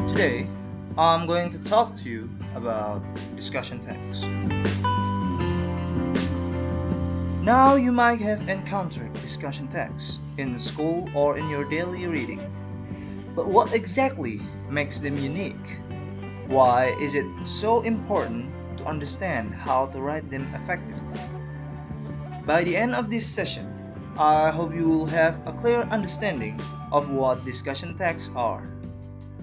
Today, I'm going to talk to you about discussion text. Now, you might have encountered discussion text in school or in your daily reading. But what exactly makes them unique? Why is it so important to understand how to write them effectively? By the end of this session, I hope you will have a clear understanding of what discussion texts are,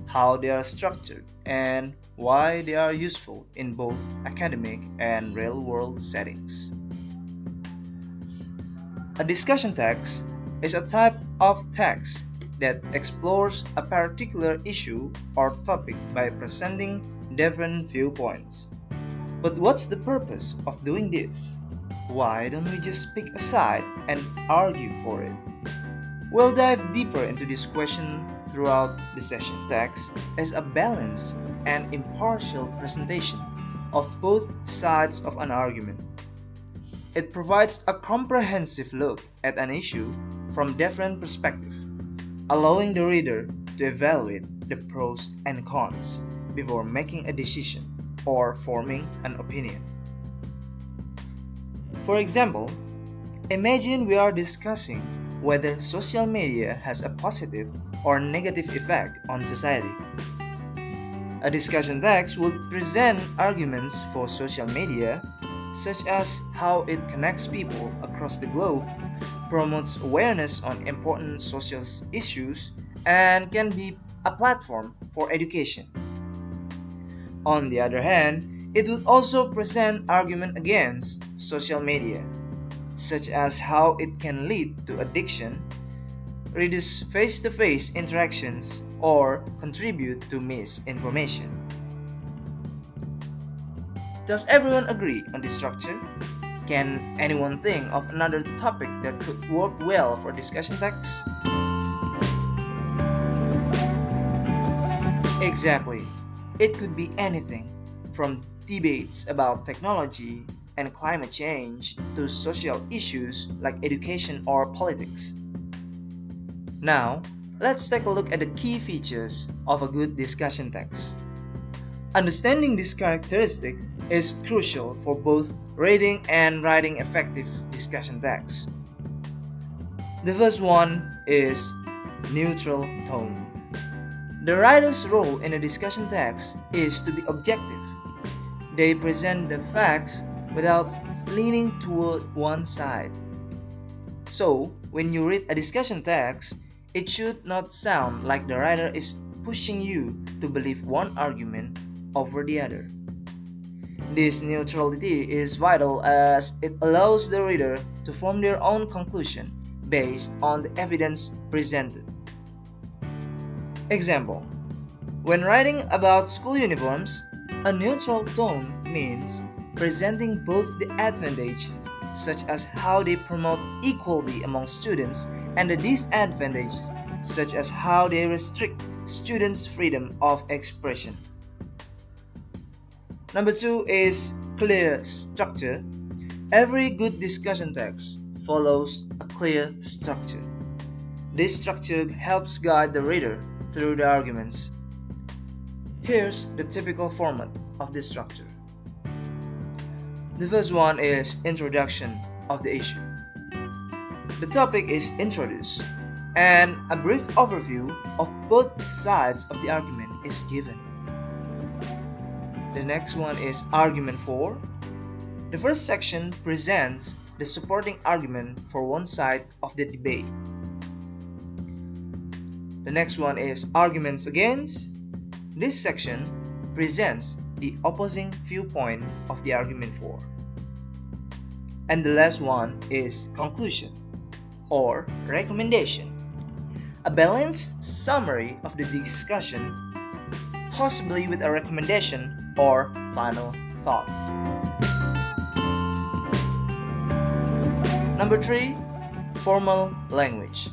how they are structured, and why they are useful in both academic and real-world settings. A discussion text is a type of text that explores a particular issue or topic by presenting different viewpoints. But what's the purpose of doing this? Why don't we just pick a side and argue for it? We'll dive deeper into this question throughout the session. Text is a balanced and impartial presentation of both sides of an argument. It provides a comprehensive look at an issue from different perspectives, allowing the reader to evaluate the pros and cons before making a decision or forming an opinion. For example, imagine we are discussing whether social media has a positive or negative effect on society. A discussion text would present arguments for social media, such as how it connects people across the globe, promotes awareness on important social issues, and can be a platform for education. On the other hand, it would also present argument against social media, such as how it can lead to addiction, reduce face-to-face interactions, or contribute to misinformation. Does everyone agree on this structure? Can anyone think of another topic that could work well for discussion text? Exactly. It could be anything from debates about technology and climate change to social issues like education or politics. Now, let's take a look at the key features of a good discussion text. Understanding this characteristic is crucial for both reading and writing effective discussion texts. The first one is neutral tone. The writer's role in a discussion text is to be objective. They present the facts without leaning toward one side. So, when you read a discussion text, it should not sound like the writer is pushing you to believe one argument over the other. This neutrality is vital as it allows the reader to form their own conclusion based on the evidence presented. Example: when writing about school uniforms, a neutral tone means presenting both the advantages, such as how they promote equality among students, and the disadvantages, such as how they restrict students' freedom of expression. Number 2 is clear structure. Every good discussion text follows a clear structure. This structure helps guide the reader through the arguments. Here's the typical format of this structure. The first one is introduction of the issue. The topic is introduced, and a brief overview of both sides of the argument is given. The next one is argument 4. The first section presents the supporting argument for one side of the debate. The next one is arguments against. This section presents the opposing viewpoint of the argument for. And the last one is conclusion or recommendation, a balanced summary of the discussion, possibly with a recommendation or final thought. Number 3, formal language.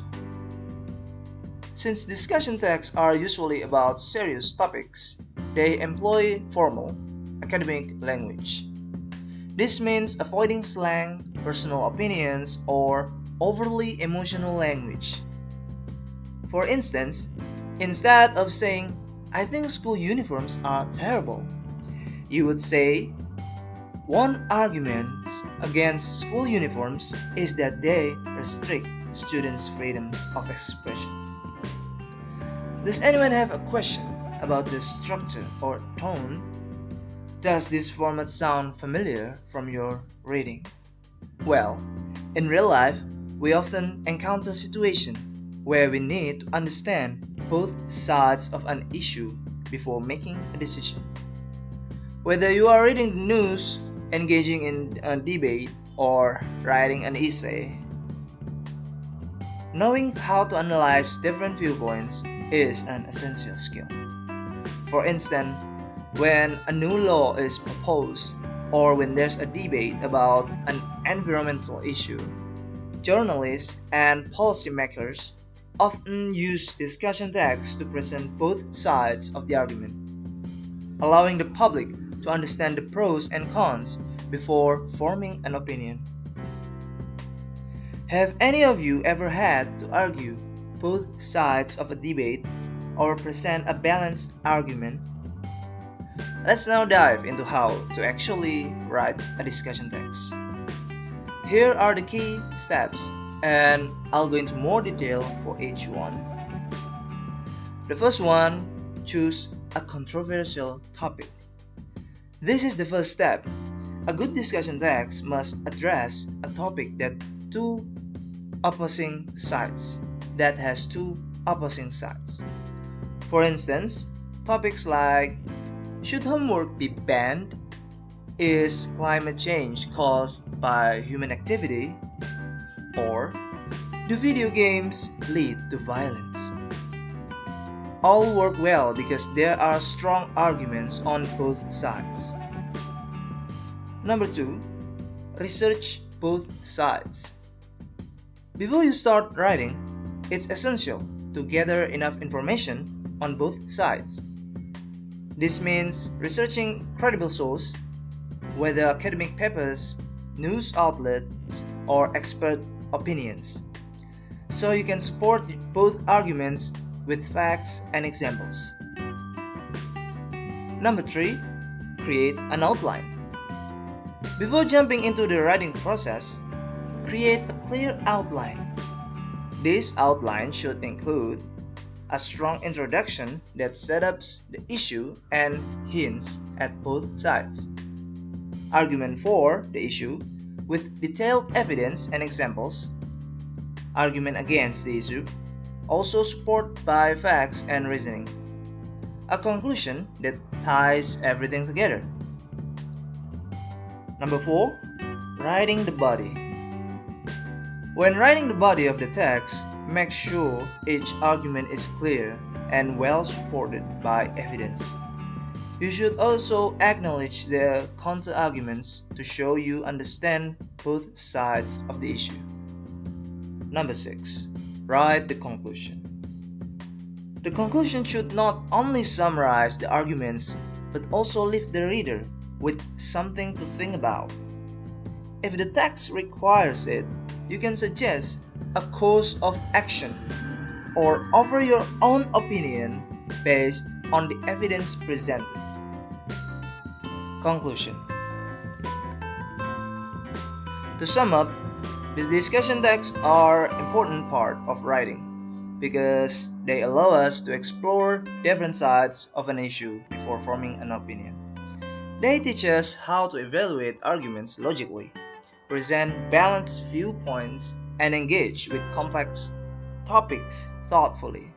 Since discussion texts are usually about serious topics, they employ formal, academic language. This means avoiding slang, personal opinions, or overly emotional language. For instance, instead of saying, I think school uniforms are terrible. You would say, one argument against school uniforms is that they restrict students' freedoms of expression. Does anyone have a question about the structure or tone? Does this format sound familiar from your reading? Well, in real life, we often encounter situations where we need to understand both sides of an issue before making a decision. Whether you are reading the news, engaging in a debate, or writing an essay, knowing how to analyze different viewpoints is an essential skill. For instance, when a new law is proposed or when there's a debate about an environmental issue, journalists and policymakers often use discussion texts to present both sides of the argument, allowing the public to understand the pros and cons before forming an opinion. Have any of you ever had to argue both sides of a debate or present a balanced argument? Let's now dive into how to actually write a discussion text. Here are the key steps, and I'll go into more detail for each one. The first one, choose a controversial topic. This is the first step. A good discussion text must address a topic that has two opposing sides. For instance, topics like, should homework be banned? Is climate change caused by human activity? Or, do video games lead to violence? All work well because there are strong arguments on both sides. Number 2, research both sides. Before you start writing, it's essential to gather enough information on both sides. This means researching credible sources, whether academic papers, news outlets, or expert opinions, so you can support both arguments with facts and examples. Number 3, create an outline. Before jumping into the writing process, create a clear outline. This outline should include a strong introduction that sets up the issue and hints at both sides. Argument for the issue with detailed evidence and examples. Argument against the issue, also supported by facts and reasoning. A conclusion that ties everything together. Number 4, writing the body. When writing the body of the text, make sure each argument is clear and well supported by evidence. You should also acknowledge the counter-arguments to show you understand both sides of the issue. Number 6, write the conclusion. The conclusion should not only summarize the arguments but also leave the reader with something to think about. If the text requires it, you can suggest a course of action or offer your own opinion based on the evidence presented. Conclusion. To sum up, these discussion texts are an important part of writing because they allow us to explore different sides of an issue before forming an opinion. They teach us how to evaluate arguments logically, present balanced viewpoints, and engage with complex topics thoughtfully.